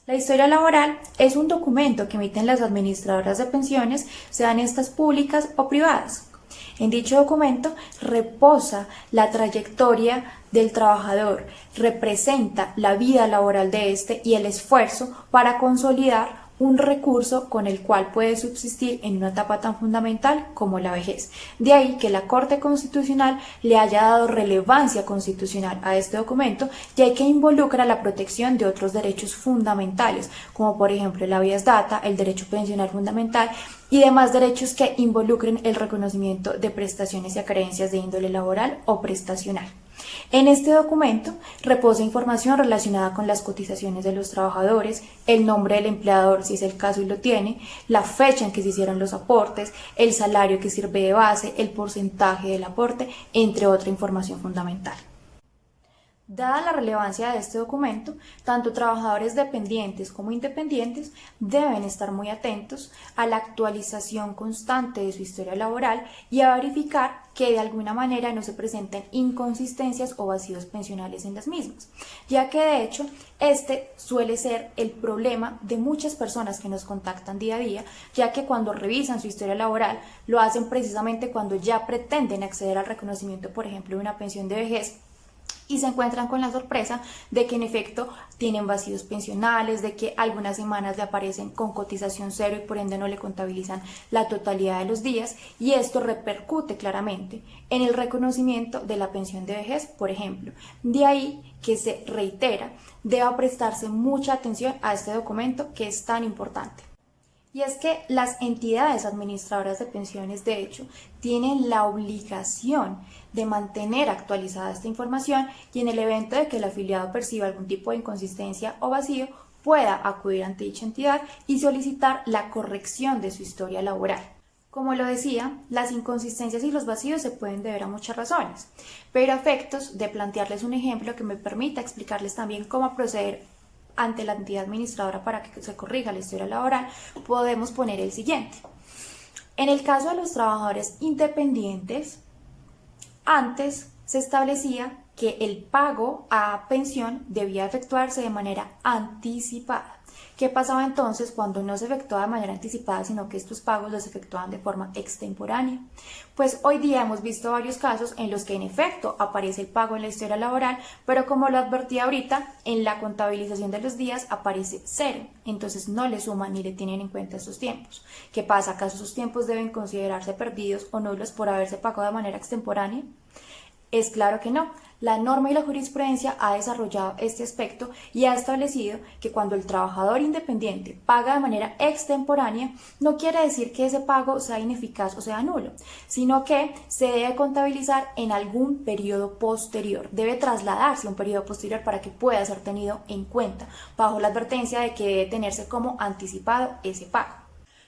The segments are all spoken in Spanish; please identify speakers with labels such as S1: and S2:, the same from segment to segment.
S1: La historia laboral es un documento que emiten las administradoras de pensiones, sean estas públicas o privadas. En dicho documento reposa la trayectoria del trabajador, representa la vida laboral de éste y el esfuerzo para consolidar un recurso con el cual puede subsistir en una etapa tan fundamental como la vejez. De ahí que la Corte Constitucional le haya dado relevancia constitucional a este documento, ya que involucra la protección de otros derechos fundamentales, como por ejemplo el habeas data, el derecho pensional fundamental y demás derechos que involucren el reconocimiento de prestaciones y acreencias de índole laboral o prestacional. En este documento reposa información relacionada con las cotizaciones de los trabajadores, el nombre del empleador si es el caso y lo tiene, la fecha en que se hicieron los aportes, el salario que sirve de base, el porcentaje del aporte, entre otra información fundamental. Dada la relevancia de este documento, tanto trabajadores dependientes como independientes deben estar muy atentos a la actualización constante de su historia laboral y a verificar que de alguna manera no se presenten inconsistencias o vacíos pensionales en las mismas, ya que de hecho este suele ser el problema de muchas personas que nos contactan día a día, ya que cuando revisan su historia laboral lo hacen precisamente cuando ya pretenden acceder al reconocimiento, por ejemplo, de una pensión de vejez, y se encuentran con la sorpresa de que en efecto tienen vacíos pensionales, de que algunas semanas le aparecen con cotización cero y por ende no le contabilizan la totalidad de los días, y esto repercute claramente en el reconocimiento de la pensión de vejez, por ejemplo. De ahí que se reitera, deba prestarse mucha atención a este documento que es tan importante. Y es que las entidades administradoras de pensiones, de hecho, tienen la obligación de mantener actualizada esta información y en el evento de que el afiliado perciba algún tipo de inconsistencia o vacío, pueda acudir ante dicha entidad y solicitar la corrección de su historia laboral. Como lo decía, las inconsistencias y los vacíos se pueden deber a muchas razones, pero a efectos de plantearles un ejemplo que me permita explicarles también cómo proceder ante la entidad administradora para que se corrija la historia laboral, podemos poner el siguiente. En el caso de los trabajadores independientes, antes se establecía que el pago a pensión debía efectuarse de manera anticipada. ¿Qué pasaba entonces cuando no se efectuaba de manera anticipada, sino que estos pagos los efectuaban de forma extemporánea? Pues hoy día hemos visto varios casos en los que en efecto aparece el pago en la historia laboral, pero como lo advertí ahorita, en la contabilización de los días aparece cero, entonces no le suman ni le tienen en cuenta esos tiempos. ¿Qué pasa? ¿Acaso esos tiempos deben considerarse perdidos o nulos por haberse pagado de manera extemporánea? Es claro que no. La norma y la jurisprudencia ha desarrollado este aspecto y ha establecido que cuando el trabajador independiente paga de manera extemporánea, no quiere decir que ese pago sea ineficaz o sea nulo, sino que se debe contabilizar en algún periodo posterior. Debe trasladarse a un periodo posterior para que pueda ser tenido en cuenta, bajo la advertencia de que debe tenerse como anticipado ese pago.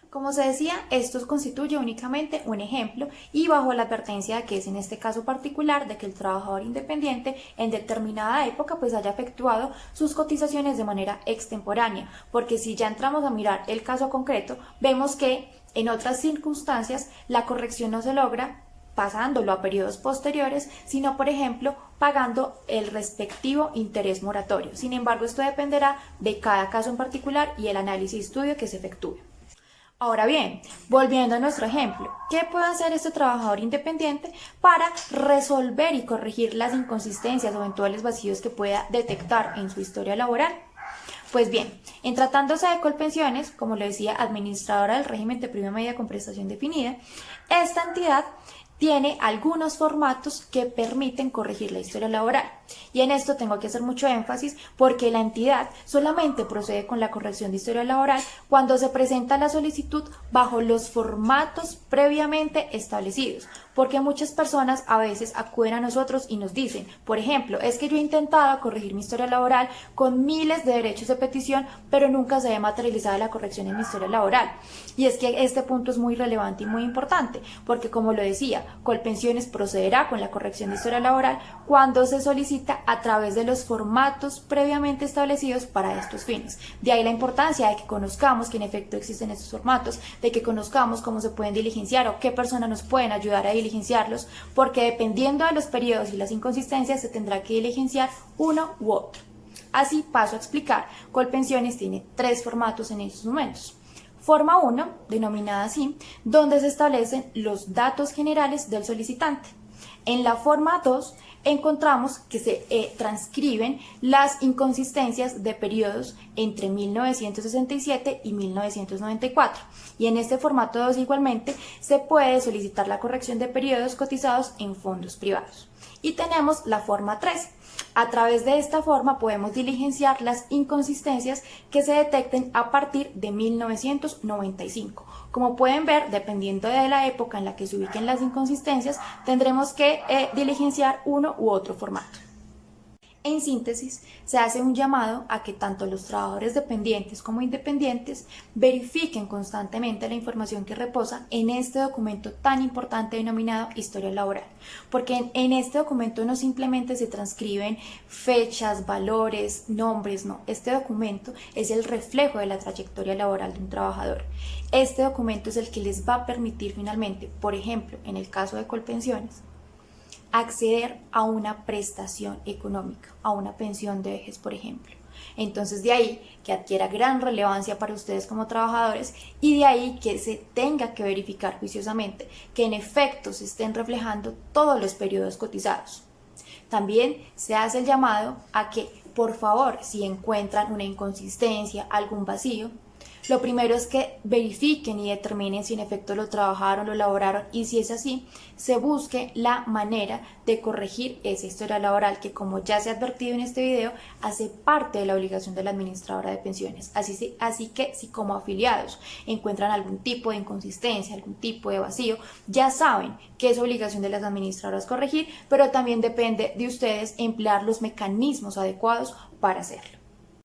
S1: Como se decía, esto constituye únicamente un ejemplo y bajo la advertencia de que es en este caso particular de que el trabajador independiente en determinada época pues haya efectuado sus cotizaciones de manera extemporánea, porque si ya entramos a mirar el caso concreto, vemos que en otras circunstancias la corrección no se logra pasándolo a periodos posteriores, sino por ejemplo pagando el respectivo interés moratorio. Sin embargo, esto dependerá de cada caso en particular y el análisis y estudio que se efectúe. Ahora bien, volviendo a nuestro ejemplo, ¿qué puede hacer este trabajador independiente para resolver y corregir las inconsistencias o eventuales vacíos que pueda detectar en su historia laboral? Pues bien, en tratándose de Colpensiones, como le decía, administradora del régimen de prima media con prestación definida, esta entidad tiene algunos formatos que permiten corregir la historia laboral. Y en esto tengo que hacer mucho énfasis porque la entidad solamente procede con la corrección de historia laboral cuando se presenta la solicitud bajo los formatos previamente establecidos. Porque muchas personas a veces acuden a nosotros y nos dicen, por ejemplo, es que yo he intentado corregir mi historia laboral con miles de derechos de petición, pero nunca se ve materializada la corrección en mi historia laboral. Y es que este punto es muy relevante y muy importante, porque como lo decía, Colpensiones procederá con la corrección de historia laboral cuando se solicita a través de los formatos previamente establecidos para estos fines. De ahí la importancia de que conozcamos que en efecto existen estos formatos, de que conozcamos cómo se pueden diligenciar o qué personas nos pueden ayudar a diligenciarlos, porque dependiendo de los periodos y las inconsistencias se tendrá que diligenciar uno u otro. Así paso a explicar. Colpensiones tiene 3 formatos en estos momentos. Forma 1, denominada así, donde se establecen los datos generales del solicitante. En la forma 2 encontramos que se transcriben las inconsistencias de periodos entre 1967 y 1994. Y en este formato 2 igualmente se puede solicitar la corrección de periodos cotizados en fondos privados. Y tenemos la forma 3. A través de esta forma podemos diligenciar las inconsistencias que se detecten a partir de 1995. Como pueden ver, dependiendo de la época en la que se ubiquen las inconsistencias, tendremos que diligenciar uno u otro formato. En síntesis, se hace un llamado a que tanto los trabajadores dependientes como independientes verifiquen constantemente la información que reposa en este documento tan importante denominado historia laboral, porque en este documento no simplemente se transcriben fechas, valores, nombres, no, este documento es el reflejo de la trayectoria laboral de un trabajador. Este documento es el que les va a permitir finalmente, por ejemplo, en el caso de Colpensiones, acceder a una prestación económica, a una pensión de vejez, por ejemplo. Entonces de ahí que adquiera gran relevancia para ustedes como trabajadores y de ahí que se tenga que verificar juiciosamente que en efecto se estén reflejando todos los periodos cotizados. También se hace el llamado a que, por favor, si encuentran una inconsistencia, algún vacío, lo primero es que verifiquen y determinen si en efecto lo trabajaron, lo elaboraron y si es así, se busque la manera de corregir esa historia laboral que, como ya se ha advertido en este video, hace parte de la obligación de la administradora de pensiones. Así que si como afiliados encuentran algún tipo de inconsistencia, algún tipo de vacío, ya saben que es obligación de las administradoras corregir, pero también depende de ustedes emplear los mecanismos adecuados para hacerlo.